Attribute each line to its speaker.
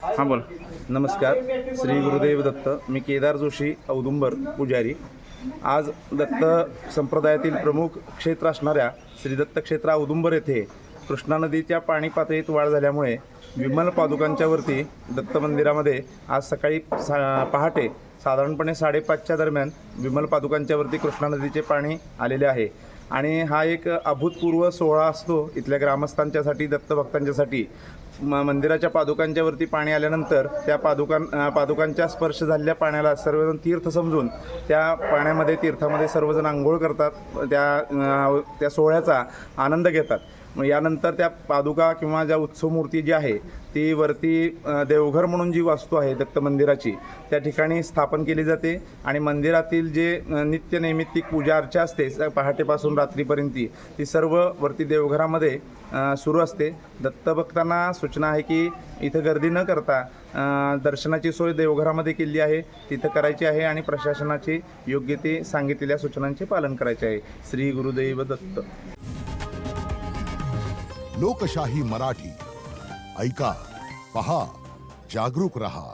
Speaker 1: हां बोल.
Speaker 2: नमस्कार. श्री गुरुदेव दत्त. मी केदार जोशी, औदुंबर पुजारी. आज दत्त संप्रदायातील प्रमुख क्षेत्र असणाऱ्या श्री दत्त क्षेत्र औदुंबर येथे कृष्णा नदीच्या पाणी पातळीत वाढ झाल्यामुळे विमल पादुकांच्या वरती दत्त मंदिरामध्ये आज सकाळी पहाटे साधारणपणे 5:30च्या दरम्यान विमल पादुकांच्या वरती कृष्णा नदीचे पाणी आलेले आहे. आणि हा एक अभूतपूर्व सोहळा असतो इथल्या ग्रामस्थांच्यासाठी, दत्तभक्तांच्यासाठी. मंदिराच्या पादुकांच्या वरती पाणी आल्यानंतर त्या पादुकांच्या स्पर्श झालेल्या पाण्याला सर्वजण तीर्थ समजून त्या पाण्यामध्ये, तीर्थामध्ये सर्वजण आंघोळ करतात, त्या सोहळ्याचा आनंद घेतात. मग यानंतर त्या पादुका किंवा ज्या उत्सव मूर्ती जी आहे ती वरती देवघर म्हणून जी वास्तू आहे दत्त मंदिराची त्या ठिकाणी स्थापन केली जाते. आणि मंदिरातील जे नित्य नैमित्तिक पूजा अर्चा असते पहाटेपासून रात्रीपर्यंत ती सर्व वरती देवघरामध्ये सुरू असते. दत्तभक्तांना सूचना आहे की इथं गर्दी न करता दर्शनाची सोय देवघरामध्ये केली आहे, तिथं करायची आहे आणि प्रशासनाची योग्य ते सांगितलेल्या सूचनांचे पालन करायचे आहे. श्री गुरुदेव दत्त.
Speaker 3: लोकशाही मराठी ऐका, पहा, जागरूक रहा.